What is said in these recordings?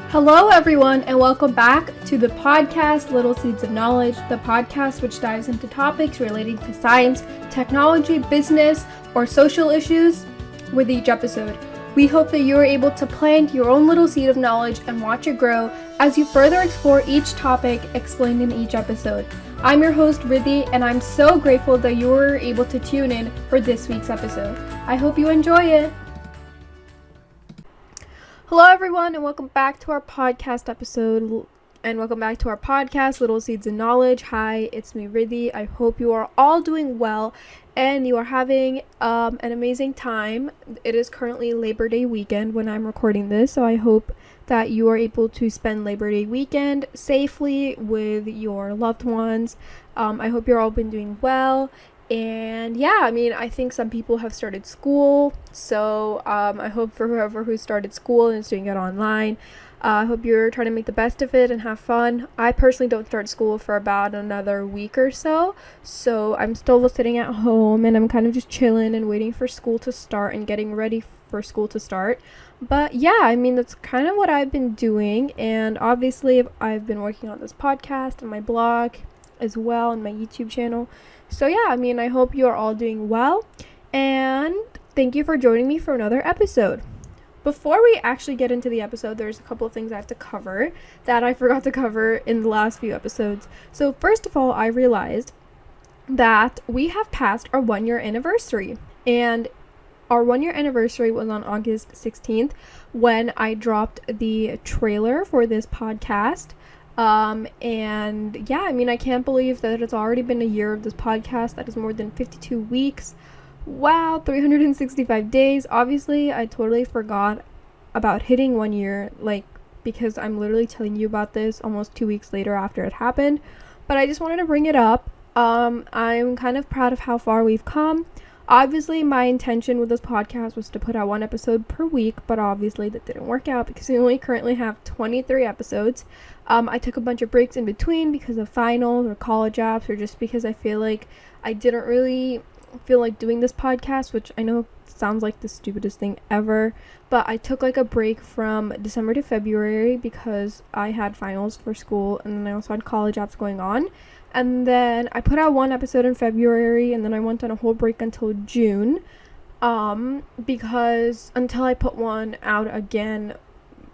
Hello, everyone, and welcome back to the podcast Little Seeds of Knowledge, the podcast which dives into topics relating to science, technology, business, or social issues with each episode. We hope that you are able to plant your own little seed of knowledge and watch it grow as you further explore each topic explained in each episode. I'm your host, Riddhi, and I'm so grateful that you were able to tune in for this week's episode. I hope you enjoy it. Hello, everyone, and welcome back to our podcast episode, and welcome back to our podcast, Little Seeds of Knowledge. Hi, it's me, Riddhi. I hope you are all doing well, and you are having an amazing time. It is currently Labor Day weekend when I'm recording this, so I hope that you are able to spend Labor Day weekend safely with your loved ones. I hope you're all been doing well. And yeah, I think some people have started school, so I hope for whoever who started school and is doing it online, I hope you're trying to make the best of it and have fun. I personally don't start school for about another week or so I'm still sitting at home and I'm kind of just chilling and waiting for school to start and getting ready for school to start. But yeah, that's kind of what I've been doing, and obviously I've been working on this podcast and my blog as well and my YouTube channel. So yeah, I hope you are all doing well, and thank you for joining me for another episode. Before we actually get into the episode, there's a couple of things I have to cover that I forgot to cover in the last few episodes. So first of all, I realized that we have passed our 1-year anniversary, and our 1-year anniversary was on August 16th when I dropped the trailer for this podcast. And yeah, I can't believe that it's already been a year of this podcast. That is more than 52 weeks. Wow, 365 days. Obviously, I totally forgot about hitting 1 year, because I'm literally telling you about this almost 2 weeks later after it happened. But I just wanted to bring it up. I'm kind of proud of how far we've come. Obviously, my intention with this podcast was to put out 1 episode per week, but obviously that didn't work out because we only currently have 23 episodes. I took a bunch of breaks in between because of finals or college apps, or just because I feel like I didn't really feel like doing this podcast, which I know sounds like the stupidest thing ever, but I took a break from December to February because I had finals for school, and then I also had college apps going on. And then I put out 1 episode in February, and then I went on a whole break until June, because until I put one out again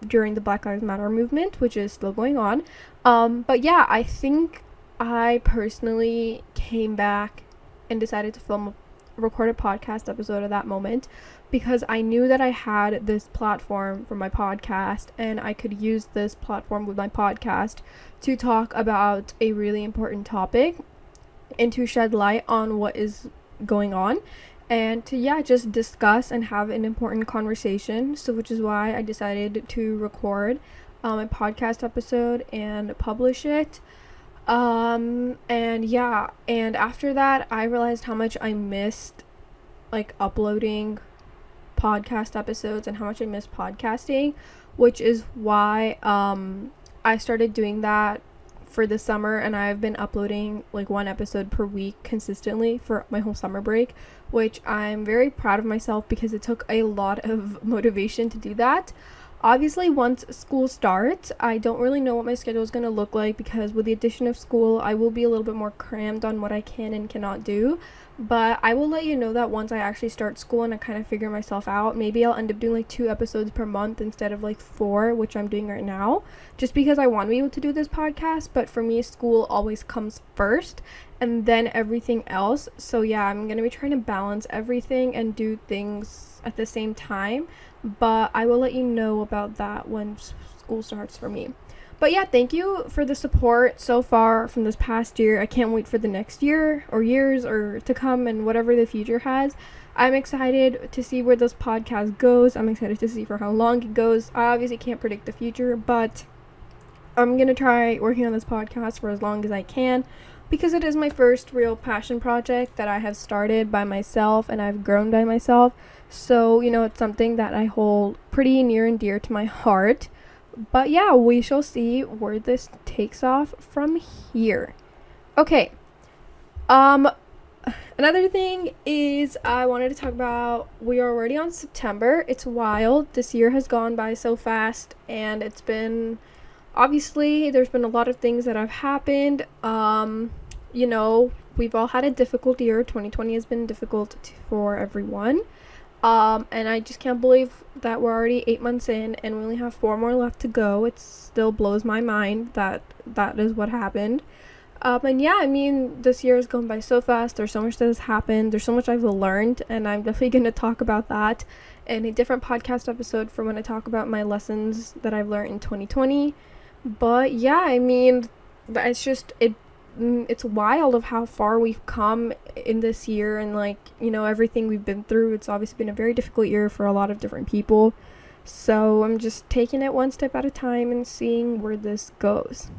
during the Black Lives Matter movement, which is still going on. But yeah, I think I personally came back and decided to record a podcast episode at that moment because I knew that I had this platform for my podcast, and I could use this platform with my podcast to talk about a really important topic and to shed light on what is going on, and to just discuss and have an important conversation. So which is why I decided to record a podcast episode and publish it. And after that I realized how much I missed uploading podcast episodes and how much I missed podcasting, which is why I started doing that for the summer, and I've been uploading 1 episode per week consistently for my whole summer break, which I'm very proud of myself because it took a lot of motivation to do that. Obviously, once school starts, I don't really know what my schedule is going to look like because with the addition of school, I will be a little bit more crammed on what I can and cannot do. But I will let you know that once I actually start school and I kind of figure myself out, maybe I'll end up doing 2 episodes per month instead of 4, which I'm doing right now, just because I want to be able to do this podcast. But for me, school always comes first and then everything else. So yeah, I'm going to be trying to balance everything and do things at the same time. But I will let you know about that when school starts for me. But yeah, thank you for the support so far from this past year. I can't wait for the next year or years or to come and whatever the future has. I'm excited to see where this podcast goes. I'm excited to see for how long it goes. I obviously can't predict the future, but I'm going to try working on this podcast for as long as I can because it is my first real passion project that I have started by myself and I've grown by myself. So, it's something that I hold pretty near and dear to my heart. But yeah, we shall see where this takes off from here. Okay. Another thing is I wanted to talk about, we are already on September. It's wild. This year has gone by so fast, and it's been, obviously, there's been a lot of things that have happened. You know, we've all had a difficult year. 2020 has been difficult for everyone. And I just can't believe that we're already 8 months in and we only have 4 more left to go. It still blows my mind that that is what happened. And yeah, I mean, this year has gone by so fast. There's so much that has happened. There's so much I've learned, and I'm definitely going to talk about that in a different podcast episode for when I talk about my lessons that I've learned in 2020. But yeah, I mean, it's just, it's wild of how far we've come in this year, and like, you know, everything we've been through. It's obviously been a very difficult year for a lot of different people. So I'm just taking it one step at a time and seeing where this goes.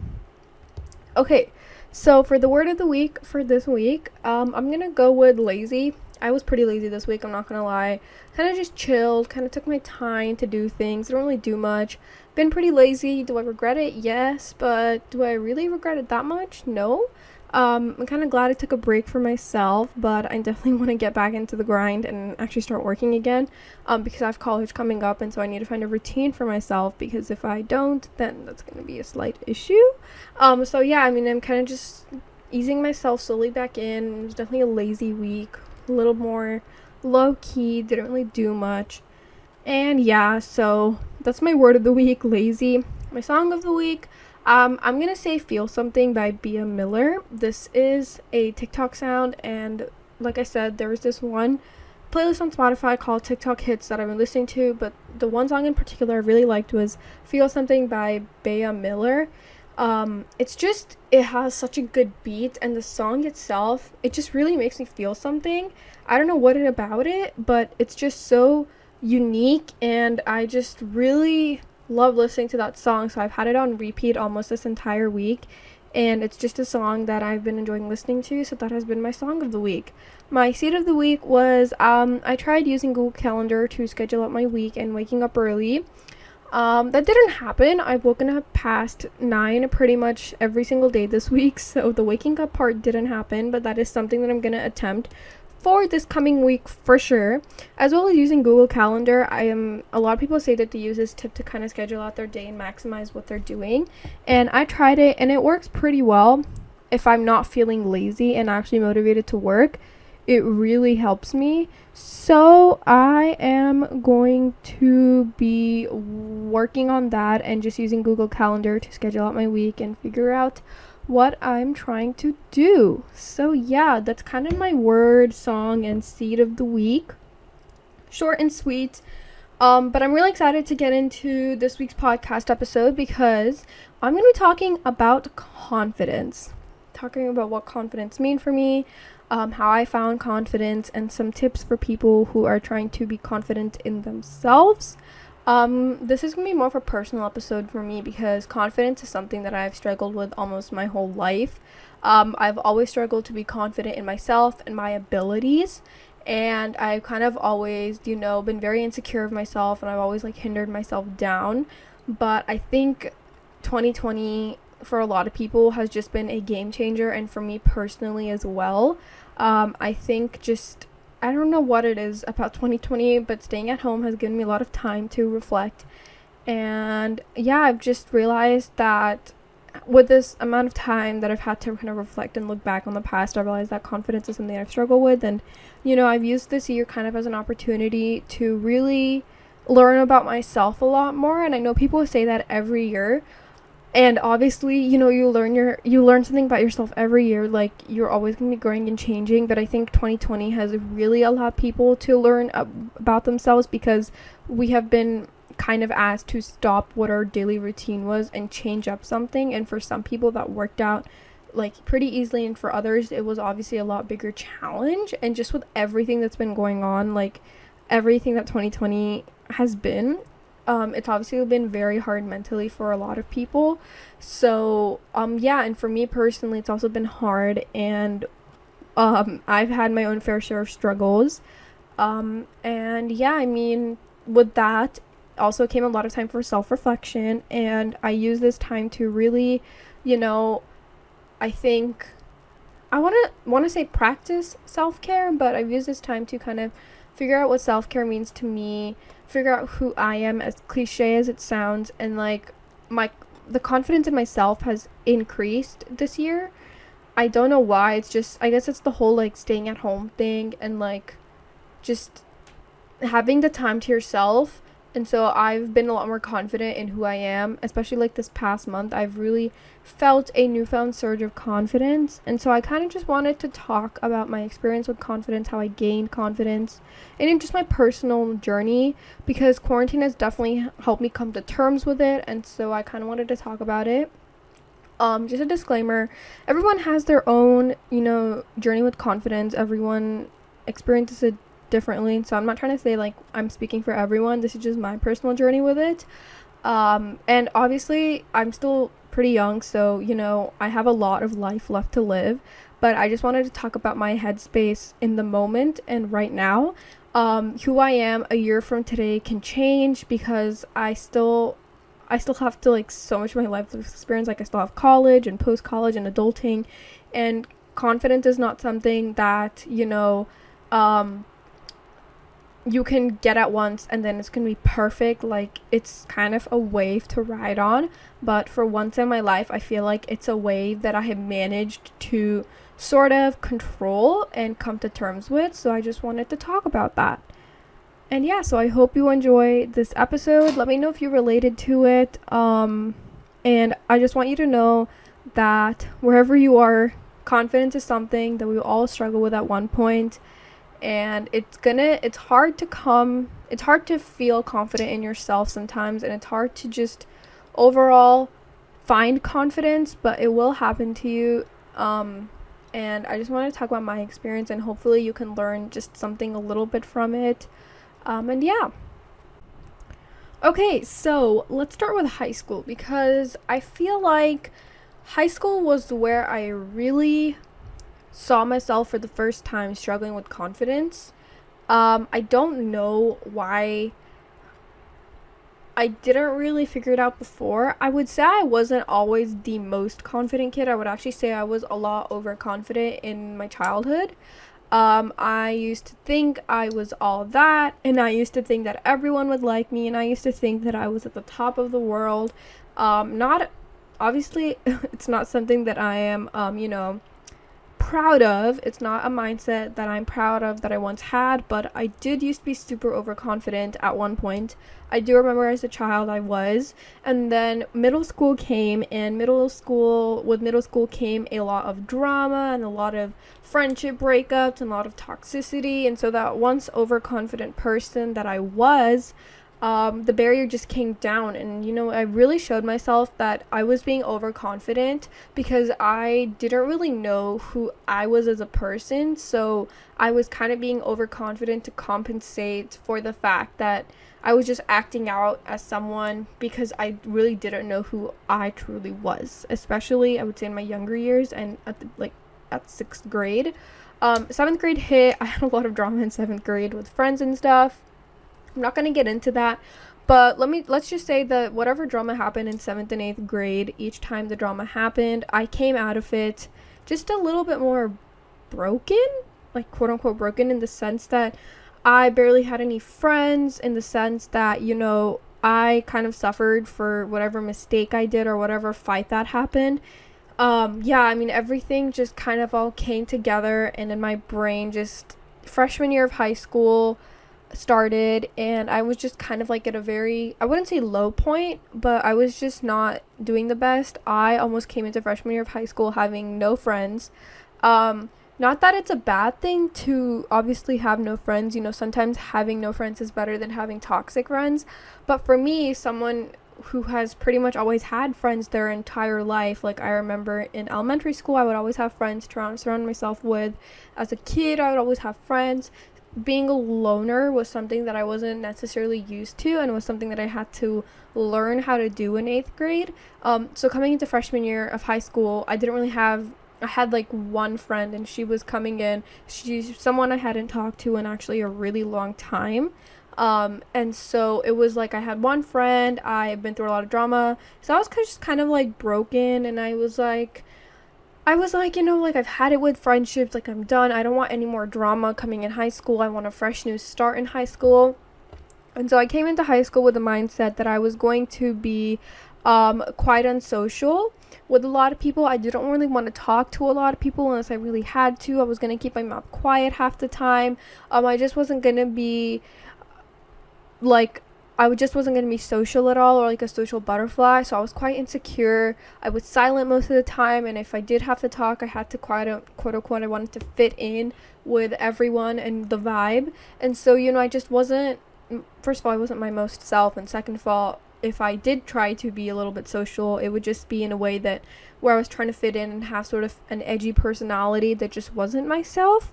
Okay, so for the word of the week for this week, I'm gonna go with lazy. I was pretty lazy this week, I'm not gonna lie. Kind of just chilled, kind of took my time to do things. Didn't really do much. Been pretty lazy. Do I regret it? Yes, but do I really regret it that much? No. I'm kind of glad I took a break for myself, but I definitely want to get back into the grind and actually start working again, because I have college coming up, and so I need to find a routine for myself, because if I don't, then that's going to be a slight issue. So yeah, I mean, I'm kind of just easing myself slowly back in. It was definitely a lazy week, a little more low-key, didn't really do much. And yeah, so that's my word of the week, lazy. My song of the week, I'm gonna say Feel Something by Bia Miller. This is a TikTok sound, and like I said, there was this one playlist on Spotify called TikTok Hits that I've been listening to, but the one song in particular I really liked was Feel Something by Bia Miller. It's just, it has such a good beat, and the song itself, it just really makes me feel something. I don't know what it about it, but it's just so unique, and I just really love listening to that song. So I've had it on repeat almost this entire week, and it's just a song that I've been enjoying listening to, so that has been my song of the week. My seed of the week was, I tried using Google Calendar to schedule out my week and waking up early. That didn't happen. I've woken up past 9 pretty much every single day this week, so the waking up part didn't happen, but that is something that I'm gonna attempt for this coming week for sure. As well as using Google Calendar, a lot of people say that they use this tip to kind of schedule out their day and maximize what they're doing, and I tried it and it works pretty well. If I'm not feeling lazy and actually motivated to work, it really helps me. So I am going to be working on that and just using Google Calendar to schedule out my week and figure out what I'm trying to do. So yeah, that's kind of my word, song, and seed of the week. Short and sweet. But I'm really excited to get into this week's podcast episode, because I'm going to be talking about confidence. Talking about what confidence means for me, how I found confidence, and some tips for people who are trying to be confident in themselves. This is going to be more of a personal episode for me, because confidence is something that I've struggled with almost my whole life. I've always struggled to be confident in myself and my abilities, and I've kind of always, been very insecure of myself, and I've always hindered myself down. But I think 2020 for a lot of people has just been a game changer, and for me personally as well. I think I don't know what it is about 2020, but staying at home has given me a lot of time to reflect. And yeah, I've just realized that with this amount of time that I've had to kind of reflect and look back on the past, I realized that confidence is something I've struggled with. And, I've used this year kind of as an opportunity to really learn about myself a lot more. And I know people say that every year. And obviously, you learn something about yourself every year. Like, you're always going to be growing and changing. But I think 2020 has really allowed people to learn about themselves, because we have been kind of asked to stop what our daily routine was and change up something. And for some people that worked out pretty easily, and for others it was obviously a lot bigger challenge. And just with everything that's been going on, everything that 2020 has been, it's obviously been very hard mentally for a lot of people. So yeah, and for me personally, it's also been hard, and I've had my own fair share of struggles. And yeah, I mean, with that also came a lot of time for self-reflection, and I use this time to really, I think I want to say practice self-care, but I've used this time to kind of figure out what self-care means to me, figure out who I am, as cliche as it sounds, and like my the confidence in myself has increased this year. I don't know why. It's just, I guess it's the whole like staying at home thing and like just having the time to yourself. And so I've been a lot more confident in who I am, especially like this past month. I've really felt a newfound surge of confidence. And so I kind of just wanted to talk about my experience with confidence, how I gained confidence, and in just my personal journey, because quarantine has definitely helped me come to terms with it. And so I kind of wanted to talk about it. Just a disclaimer, everyone has their own, journey with confidence. Everyone experiences it differently, so I'm not trying to say like I'm speaking for everyone. This is just my personal journey with it. And obviously I'm still pretty young, so I have a lot of life left to live, but I just wanted to talk about my headspace in the moment and right now. Who I am a year from today can change because I still have to like so much of my life experience. Like I still have college and post college and adulting, and confidence is not something that you can get at once and then it's gonna be perfect. Like it's kind of a wave to ride on, but for once in my life I feel like it's a wave that I have managed to sort of control and come to terms with. So I just wanted to talk about that. And yeah, so I hope you enjoy this episode. Let me know if you related to it. And I just want you to know that wherever you are, confidence is something that we all struggle with at one point. And it's hard to feel confident in yourself sometimes, and it's hard to just overall find confidence, but it will happen to you. And I just want to talk about my experience, and hopefully you can learn just something a little bit from it. And yeah. Okay, so let's start with high school, because I feel like high school was where I really saw myself for the first time struggling with confidence. I don't know why I didn't really figure it out before. I would say I wasn't always the most confident kid. I would actually say I was a lot overconfident in my childhood. I used to think I was all that, and I used to think that everyone would like me, and I used to think that I was at the top of the world. Not obviously, it's not something that I am, proud of. It's not a mindset that I'm proud of that I once had, but I did used to be super overconfident at one point. I do remember as a child I was, and then middle school came, and middle school came a lot of drama and a lot of friendship breakups and a lot of toxicity, and so that once overconfident person that I was, the barrier just came down, and I really showed myself that I was being overconfident because I didn't really know who I was as a person. So I was kind of being overconfident to compensate for the fact that I was just acting out as someone, because I really didn't know who I truly was, especially I would say in my younger years and at 6th grade. 7th grade hit. I had a lot of drama in 7th grade with friends and stuff. I'm not going to get into that, but let's just say that whatever drama happened in 7th and 8th grade, each time the drama happened, I came out of it just a little bit more broken, like quote unquote broken, in the sense that I barely had any friends, in the sense that, I kind of suffered for whatever mistake I did or whatever fight that happened. Everything just kind of all came together, and in my brain, just freshman year of high school started, and I was just kind of like at a very, I wouldn't say low point, but I was just not doing the best. I almost came into freshman year of high school having no friends. Not that it's a bad thing to obviously have no friends. Sometimes having no friends is better than having toxic friends. But for me, someone who has pretty much always had friends their entire life, like I remember in elementary school, I would always have friends to surround myself with. As a kid, I would always have friends. Being a loner was something that I wasn't necessarily used to, and it was something that I had to learn how to do in 8th grade. So coming into freshman year of high school, I had like one friend, and she was coming in. She's someone I hadn't talked to in actually a really long time. And so it was like I had one friend. I've been through a lot of drama, so I was just kind of like broken, and I was like, I was like, like I've had it with friendships, like I'm done. I don't want any more drama coming in high school. I want a fresh new start in high school. And so I came into high school with the mindset that I was going to be quite unsocial with a lot of people. I didn't really want to talk to a lot of people unless I really had to. I was going to keep my mouth quiet half the time. I just wasn't going to be like I just wasn't going to be social at all, or like a social butterfly. So I was quite insecure. I was silent most of the time, and if I did have to talk, I had to quote unquote I wanted to fit in with everyone and the vibe. And so I just wasn't, first of all, I wasn't my most self, and second of all, if I did try to be a little bit social, it would just be in a way that where I was trying to fit in and have sort of an edgy personality that just wasn't myself.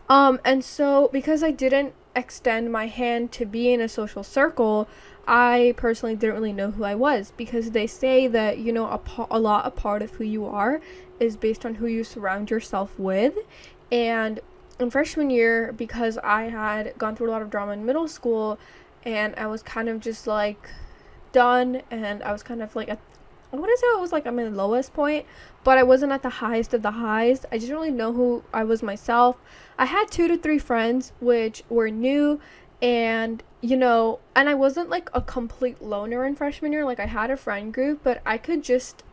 And so because I didn't extend my hand to be in a social circle, I personally didn't really know who I was, because they say that, a part of who you are is based on who you surround yourself with. And in freshman year, because I had gone through a lot of drama in middle school, and I was kind of just like done, and I was kind of like I wouldn't say it was like I'm in the lowest point, but I wasn't at the highest of the highs. I didn't really know who I was myself. I had 2 to 3 friends which were new, and and I wasn't like a complete loner in freshman year. Like I had a friend group, but I could just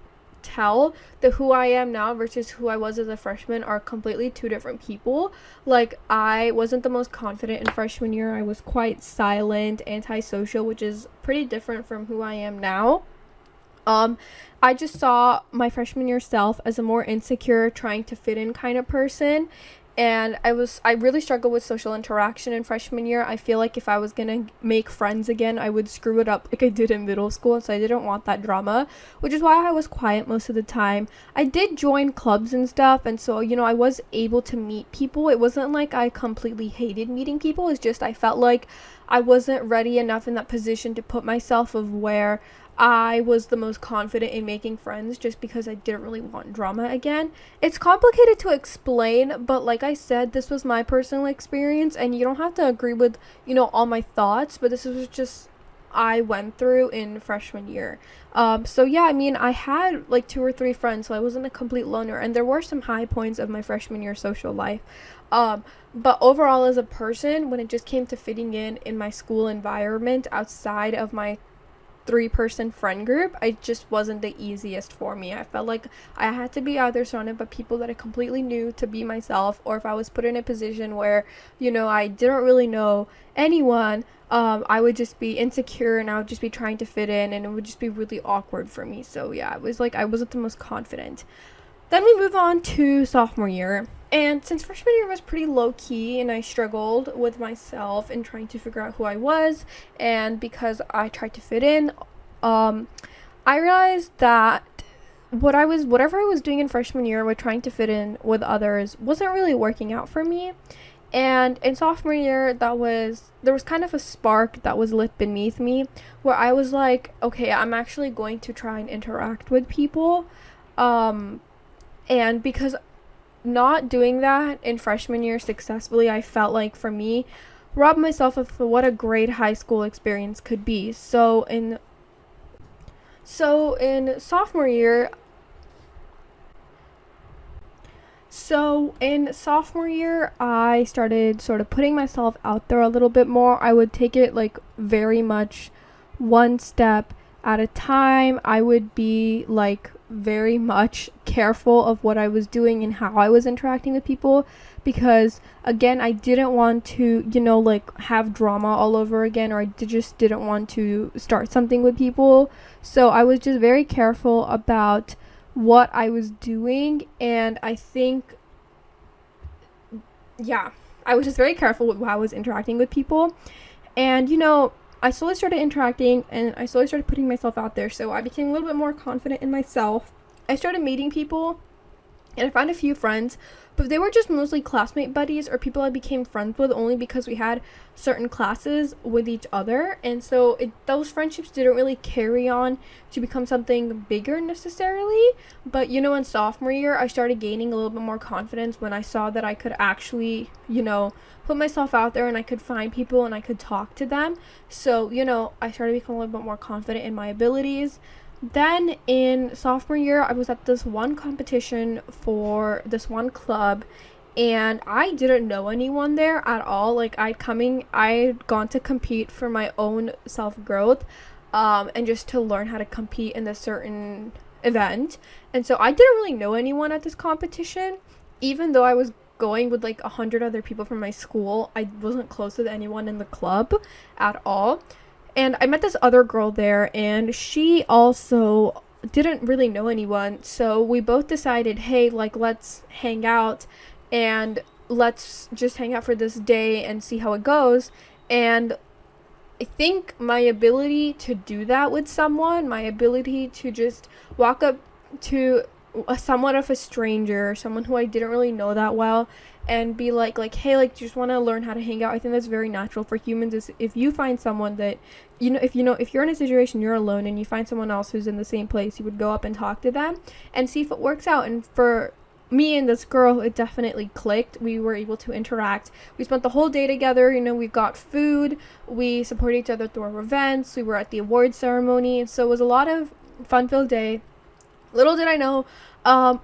tell that who I am now versus who I was as a freshman are completely 2 different people. Like I wasn't the most confident in freshman year. I was quite silent, antisocial, which is pretty different from who I am now. I just saw my freshman year self as a more insecure, trying to fit in kind of person. And I really struggled with social interaction in freshman year. I feel like if I was gonna make friends again, I would screw it up like I did in middle school. So I didn't want that drama, which is why I was quiet most of the time. I did join clubs and stuff, and so I was able to meet people. It wasn't like I completely hated meeting people. It's just I felt like I wasn't ready enough in that position to put myself of where I was the most confident in making friends, just because I didn't really want drama again. It's complicated to explain, but like I said, this was my personal experience, and you don't have to agree with, all my thoughts, but this was just I went through in freshman year. So yeah, I mean, I had like 2 or 3 friends, so I wasn't a complete loner, and there were some high points of my freshman year social life. But overall, as a person, when it just came to fitting in my school environment outside of my 3-person friend group, I just wasn't the easiest for me. I felt like I had to be either surrounded by people that I completely knew to be myself, or if I was put in a position where I didn't really know anyone, I would just be insecure, and I would just be trying to fit in, and it would just be really awkward for me. So yeah, it was like I wasn't the most confident. Then we move on to sophomore year. And since freshman year was pretty low key and I struggled with myself and trying to figure out who I was, and because I tried to fit in, I realized that whatever I was doing in freshman year with trying to fit in with others wasn't really working out for me. And in sophomore year, there was kind of a spark that was lit beneath me, where I was like, okay, I'm actually going to try and interact with people. And because not doing that in freshman year successfully, I felt like, for me, robbed myself of what a great high school experience could be. So in sophomore year, I started sort of putting myself out there a little bit more. I would take it like very much one step at a time. I would be like very much careful of what I was doing and how I was interacting with people, because again, I didn't want to like have drama all over again, or I just didn't want to start something with people. So I was just very careful about what I was doing, and I think I was just very careful with how I was interacting with people. And I slowly started interacting, and I slowly started putting myself out there, so I became a little bit more confident in myself. I started meeting people, and I found a few friends, but they were just mostly classmate buddies or people I became friends with only because we had certain classes with each other. And so those friendships didn't really carry on to become something bigger necessarily. But in sophomore year, I started gaining a little bit more confidence when I saw that I could actually put myself out there, and I could find people and I could talk to them. So I started becoming a little bit more confident in my abilities. Then in sophomore year, I was at this one competition for this one club, and I didn't know anyone there at all. Like I'd gone to compete for my own self growth, and just to learn how to compete in this certain event. And so I didn't really know anyone at this competition, even though I was going with like 100 other people from my school. I wasn't close with anyone in the club at all. And I met this other girl there, and she also didn't really know anyone. So we both decided, hey, like, let's hang out and let's just hang out for this day and see how it goes. And I think my ability to do that with someone, my ability to just walk up to somewhat of a stranger, someone who I didn't really know that well, and be like, hey, like, just want to learn how to hang out. I think that's very natural for humans. Is if you find someone that if you're in a situation you're alone and you find someone else who's in the same place, you would go up and talk to them and see if it works out. And for me and this girl, it definitely clicked. We were able to interact. We spent the whole day together. We got food. We supported each other through our events. We were at the award ceremony. So it was a lot of fun-filled day. Little did I know,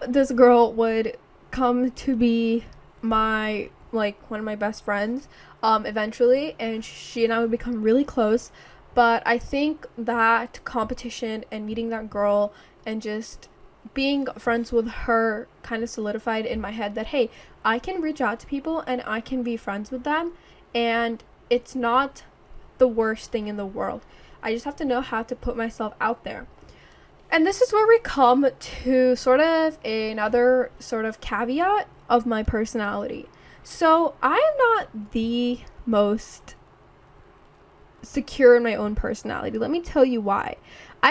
this girl would come to be one of my best friends, eventually, and she and I would become really close. But I think that competition and meeting that girl and just being friends with her kind of solidified in my head that, hey, I can reach out to people and I can be friends with them, and it's not the worst thing in the world. I just have to know how to put myself out there. And this is where we come to sort of another sort of caveat of my personality. So I am not the most secure in my own personality. Let me tell you why. I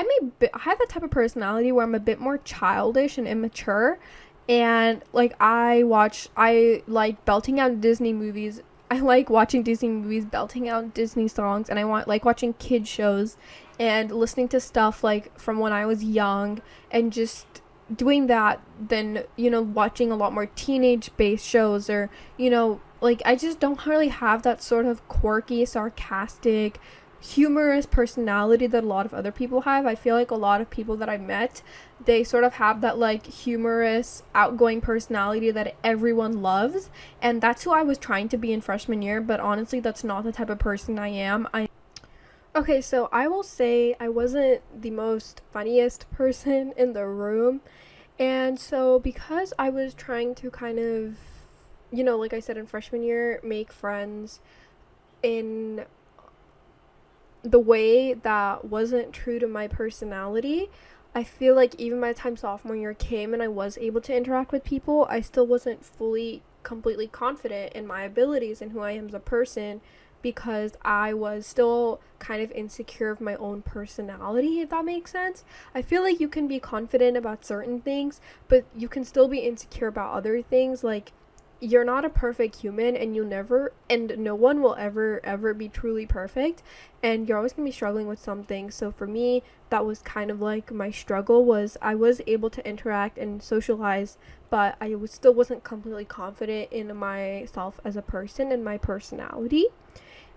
have that type of personality where I'm a bit more childish and immature, and like I like belting out Disney movies. I like watching Disney movies, belting out Disney songs, and I like watching kid shows and listening to stuff like from when I was young, and just doing that than watching a lot more teenage based shows, or like I just don't really have that sort of quirky, sarcastic, humorous personality that a lot of other people have. I feel like a lot of people that I met, they sort of have that like humorous, outgoing personality that everyone loves, and that's who I was trying to be in freshman year, but honestly that's not the type of person I am. Okay, so I will say I wasn't the most funniest person in the room. And so because I was trying to kind of, like I said in freshman year, make friends in the way that wasn't true to my personality, I feel like even by the time sophomore year came and I was able to interact with people, I still wasn't fully, completely confident in my abilities and who I am as a person, because I was still kind of insecure of my own personality, if that makes sense. I feel like you can be confident about certain things, but you can still be insecure about other things. Like, you're not a perfect human, and no one will ever be truly perfect, and you're always going to be struggling with something. So for me, that was kind of like my struggle. Was I was able to interact and socialize, but still wasn't completely confident in myself as a person and my personality.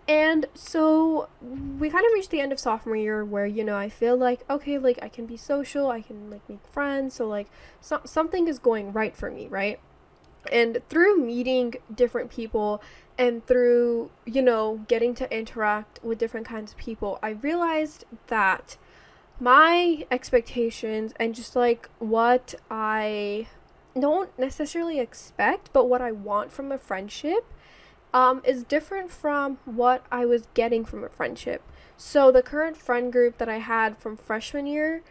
And so we kind of reached the end of sophomore year where, I feel like, okay, like I can be social, I can like make friends. So like something is going right for me, right? And through meeting different people and through, getting to interact with different kinds of people, I realized that my expectations and just like what I don't necessarily expect, but what I want from a friendship, is different from what I was getting from a friendship. So the current friend group that I had from freshman year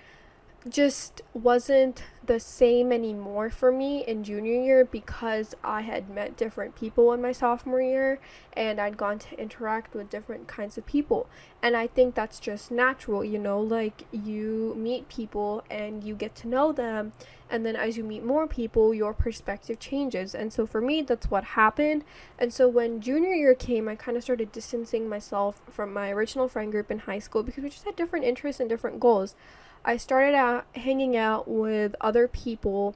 just wasn't the same anymore for me in junior year, because I had met different people in my sophomore year and I'd gone to interact with different kinds of people. And I think that's just natural, like you meet people and you get to know them, and then as you meet more people, your perspective changes. And so for me, that's what happened. And so when junior year came, I kind of started distancing myself from my original friend group in high school because we just had different interests and different goals. I started out hanging out with other people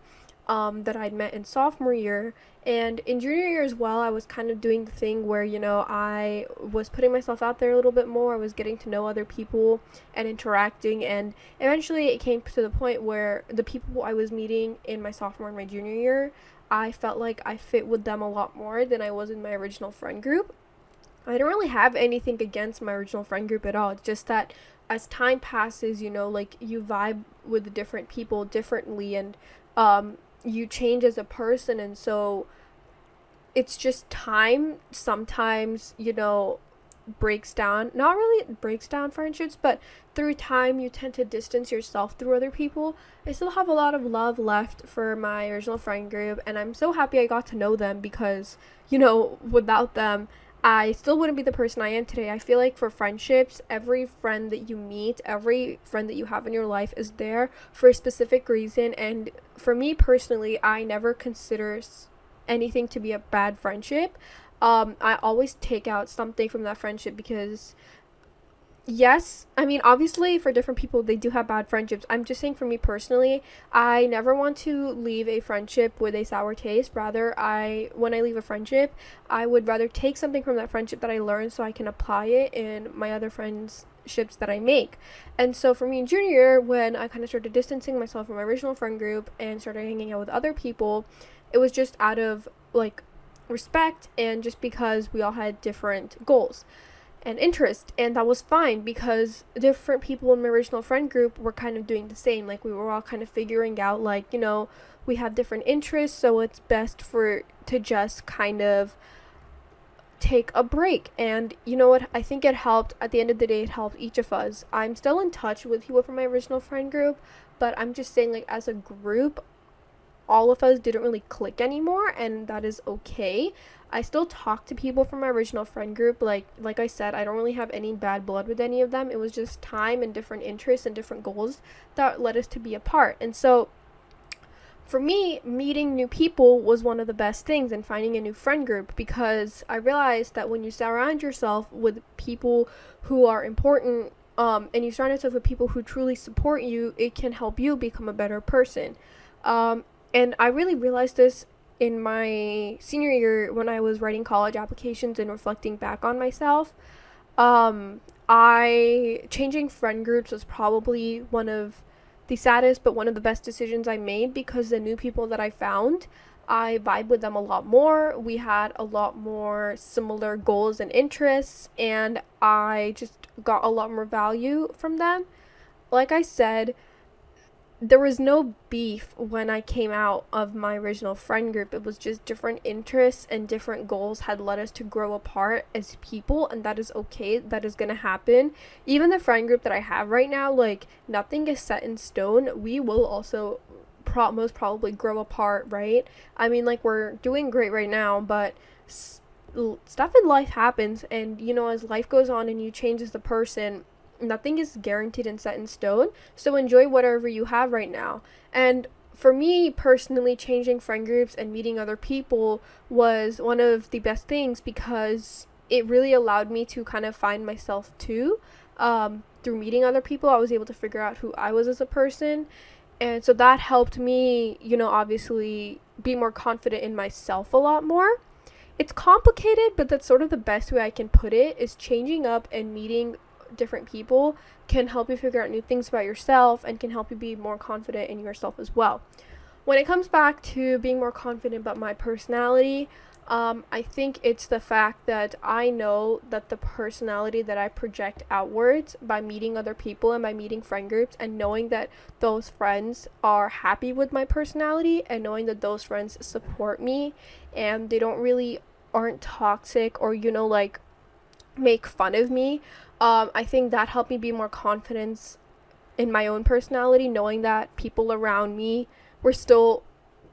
that I'd met in sophomore year. And in junior year as well, I was kind of doing the thing where, I was putting myself out there a little bit more. I was getting to know other people and interacting. And eventually it came to the point where the people I was meeting in my sophomore and my junior year, I felt like I fit with them a lot more than I was in my original friend group. I don't really have anything against my original friend group at all. It's just that as time passes, like you vibe with the different people differently, and you change as a person. And so it's just time sometimes, breaks down, not really breaks down friendships, but through time you tend to distance yourself through other people. I still have a lot of love left for my original friend group, and I'm so happy I got to know them because, without them, I still wouldn't be the person I am today. I feel like for friendships, every friend that you meet, every friend that you have in your life is there for a specific reason. And for me personally, I never consider anything to be a bad friendship. I always take out something from that friendship because, yes, I mean, obviously for different people, they do have bad friendships. I'm just saying for me personally, I never want to leave a friendship with a sour taste. Rather, when I leave a friendship, I would rather take something from that friendship that I learned so I can apply it in my other friendships that I make. And so for me in junior year, when I kind of started distancing myself from my original friend group and started hanging out with other people, it was just out of like respect and just because we all had different goals and interest, and that was fine because different people in my original friend group were kind of doing the same. Like we were all kind of figuring out, like, we have different interests, so it's best to just kind of take a break. And you know what, I think it helped. At the end of the day, it helped each of us. I'm still in touch with people from my original friend group, but I'm just saying, like, as a group, all of us didn't really click anymore, and that is okay. I still talk to people from my original friend group. Like I said, I don't really have any bad blood with any of them. It was just time and different interests and different goals that led us to be apart. And so for me, meeting new people was one of the best things, and finding a new friend group, because I realized that when you surround yourself with people who are important, and you surround yourself with people who truly support you, it can help you become a better person. And I really realized this in my senior year when I was writing college applications and reflecting back on myself. I changing friend groups was probably one of the saddest but one of the best decisions I made, because the new people that I found, I vibe with them a lot more. We had a lot more similar goals and interests, and I just got a lot more value from them. Like I said, there was no beef when I came out of my original friend group. It was just different interests and different goals had led us to grow apart as people, and that is okay. That is gonna happen. Even the friend group that I have right now, like, nothing is set in stone. We will also most probably grow apart, right? I mean, like, we're doing great right now, but stuff in life happens, and as life goes on and you change as a person, nothing is guaranteed and set in stone. So enjoy whatever you have right now. And for me personally, changing friend groups and meeting other people was one of the best things, because it really allowed me to kind of find myself too. Through meeting other people, I was able to figure out who I was as a person, and so that helped me, obviously be more confident in myself a lot more. It's complicated, but that's sort of the best way I can put it, is changing up and meeting different people can help you figure out new things about yourself and can help you be more confident in yourself as well. When it comes back to being more confident about my personality, I think it's the fact that I know that the personality that I project outwards by meeting other people and by meeting friend groups, and knowing that those friends are happy with my personality, and knowing that those friends support me and they aren't toxic or like make fun of me. I think that helped me be more confident in my own personality, knowing that people around me were still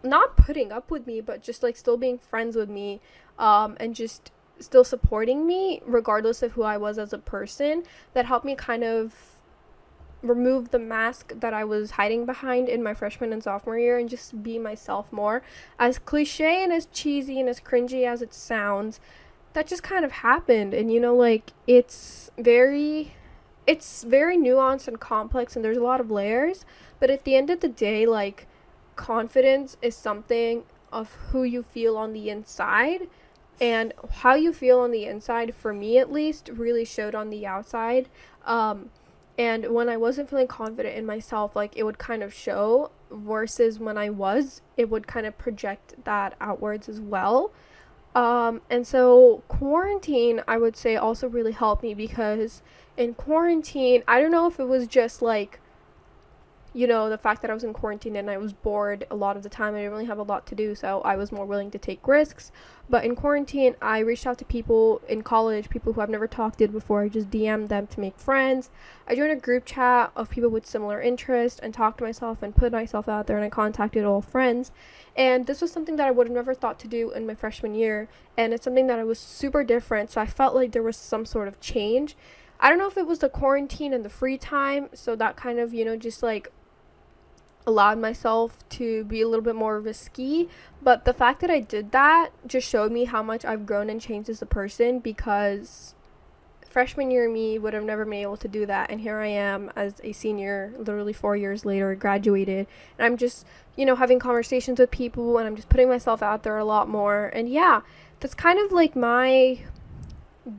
not putting up with me, but just like still being friends with me, and just still supporting me regardless of who I was as a person. That helped me kind of remove the mask that I was hiding behind in my freshman and sophomore year, and just be myself more. As cliche and as cheesy and as cringy as it sounds, that just kind of happened. And like, it's very nuanced and complex, and there's a lot of layers, but at the end of the day, like, confidence is something of who you feel on the inside, and how you feel on the inside, for me at least, really showed on the outside. And when I wasn't feeling confident in myself, like, it would kind of show, versus when I was, it would kind of project that outwards as well. And so quarantine, I would say, also really helped me, because in quarantine, I don't know if it was just like, the fact that I was in quarantine and I was bored a lot of the time. I didn't really have a lot to do, so I was more willing to take risks. But in quarantine, I reached out to people in college, people who I've never talked to before. I just DM'd them to make friends. I joined a group chat of people with similar interests and talked to myself and put myself out there, and I contacted all friends. And this was something that I would have never thought to do in my freshman year, and it's something that I was super different, so I felt like there was some sort of change. I don't know if it was the quarantine and the free time, so that kind of, just like allowed myself to be a little bit more risky, but the fact that I did that just showed me how much I've grown and changed as a person, because freshman year me would have never been able to do that, and here I am as a senior, literally 4 years later, graduated, and I'm just, having conversations with people, and I'm just putting myself out there a lot more. And yeah, that's kind of like my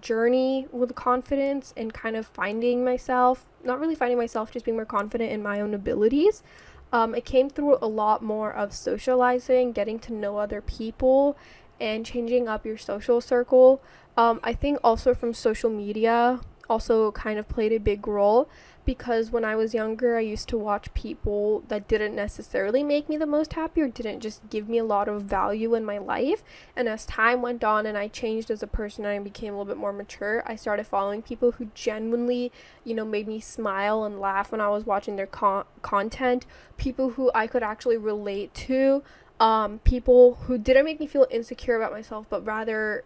journey with confidence and kind of finding myself, not really finding myself, just being more confident in my own abilities. It came through a lot more of socializing, getting to know other people, and changing up your social circle. I think also from social media also kind of played a big role, because when I was younger, I used to watch people that didn't necessarily make me the most happy, or didn't just give me a lot of value in my life. And as time went on and I changed as a person and I became a little bit more mature, I started following people who genuinely, made me smile and laugh when I was watching their content, people who I could actually relate to, people who didn't make me feel insecure about myself, but rather,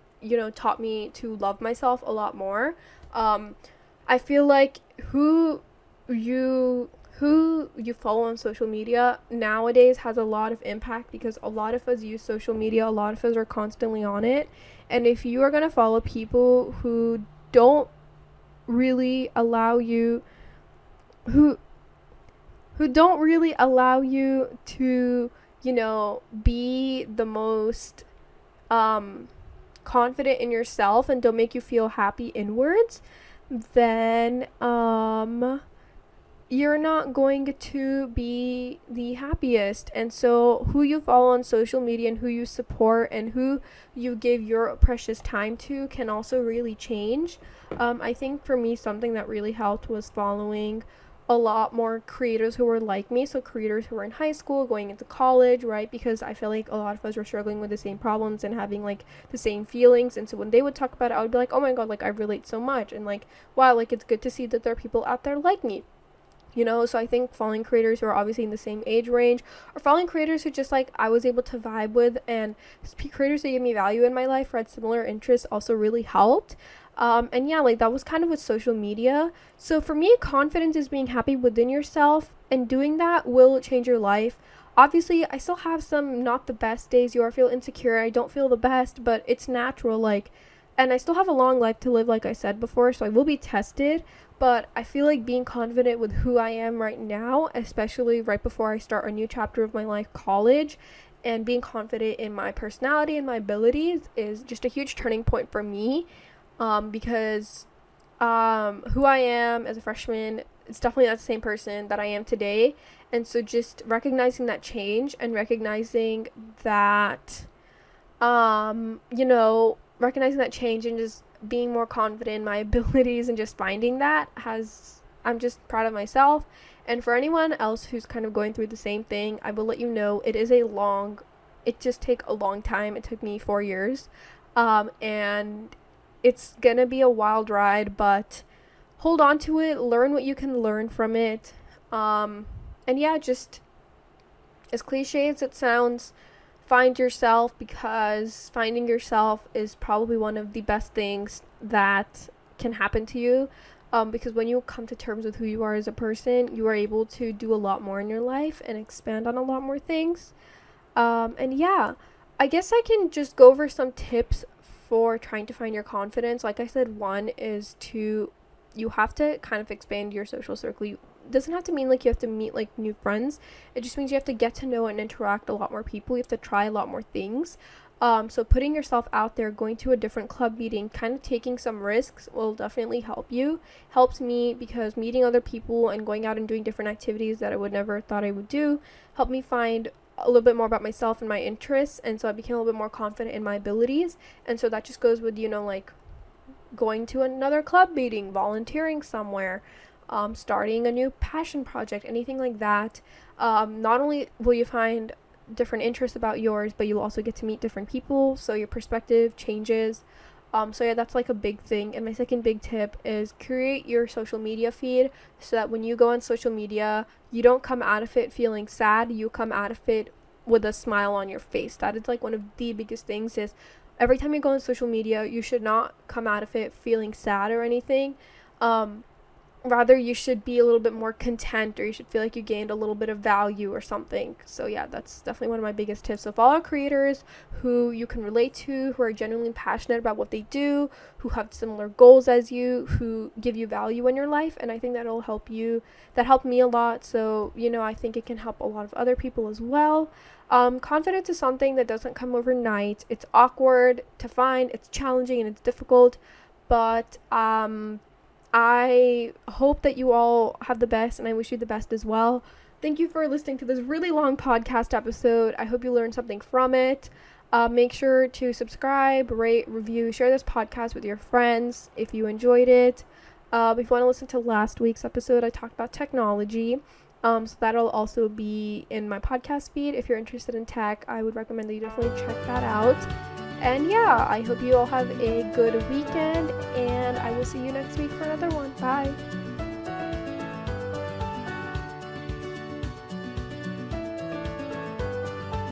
taught me to love myself a lot more. I feel like who you follow on social media nowadays has a lot of impact, because a lot of us use social media, a lot of us are constantly on it, and if you are going to follow people who don't really allow you who don't really allow you to, be the most confident in yourself, and don't make you feel happy inwards, then you're not going to be the happiest. And so who you follow on social media and who you support and who you give your precious time to can also really change. I think for me, something that really helped was following a lot more creators who were like me, so creators who were in high school, going into college, right? Because I feel like a lot of us were struggling with the same problems and having like the same feelings, and so when they would talk about it, I would be like, oh my god, like I relate so much, and like, wow, like it's good to see that there are people out there like me. So I think following creators who are obviously in the same age range, or following creators who just like I was able to vibe with, and creators that gave me value in my life or had similar interests, also really helped. And yeah, like that was kind of with social media. So for me, confidence is being happy within yourself, and doing that will change your life. Obviously, I still have some not the best days. I feel insecure, I don't feel the best, but it's natural, like, and I still have a long life to live, like I said before, so I will be tested. But I feel like being confident with who I am right now, especially right before I start a new chapter of my life, college, and being confident in my personality and my abilities, is just a huge turning point for me. Because who I am as a freshman, it's definitely not the same person that I am today. And so just recognizing that change, and recognizing that, recognizing that change, and just being more confident in my abilities, and just finding that I'm just proud of myself. And for anyone else who's kind of going through the same thing, I will let you know it just take a long time. It took me 4 years. And it's gonna be a wild ride, but hold on to it, learn what you can learn from it. And yeah, just as cliche as it sounds, find yourself, because finding yourself is probably one of the best things that can happen to you. Because when you come to terms with who you are as a person, you are able to do a lot more in your life and expand on a lot more things. And yeah, I guess I can just go over some tips for trying to find your confidence. Like I said, one is you have to kind of expand your social circle. doesn't have to mean like you have to meet like new friends. It just means you have to get to know and interact a lot more people. You have to try a lot more things. So putting yourself out there, going to a different club meeting, kind of taking some risks will definitely help you. Helps me because meeting other people and going out and doing different activities that I would never thought I would do helped me find a little bit more about myself and my interests, and so I became a little bit more confident in my abilities. And so that just goes with, like going to another club meeting, volunteering somewhere, starting a new passion project, anything like that. Not only will you find different interests about yours, but you'll also get to meet different people, so your perspective changes. So yeah, that's like a big thing. And my second big tip is create your social media feed so that when you go on social media, you don't come out of it feeling sad, you come out of it with a smile on your face. That is like one of the biggest things, is every time you go on social media, you should not come out of it feeling sad or anything. Rather, you should be a little bit more content, or you should feel like you gained a little bit of value or something. So yeah, that's definitely one of my biggest tips. So follow creators who you can relate to, who are genuinely passionate about what they do, who have similar goals as you, who give you value in your life. And I think that'll help you. That helped me a lot. So, I think it can help a lot of other people as well. Confidence is something that doesn't come overnight. It's awkward to find, it's challenging, and it's difficult. But I hope that you all have the best, and I wish you the best as well. Thank you for listening to this really long podcast episode. I hope you learned something from it. Make sure to subscribe, rate, review, share this podcast with your friends if you enjoyed it. If you want to listen to last week's episode, I talked about technology. So that'll also be in my podcast feed. If you're interested in tech, I would recommend that you definitely check that out. And yeah, I hope you all have a good weekend, and I will see you next week for another one. Bye.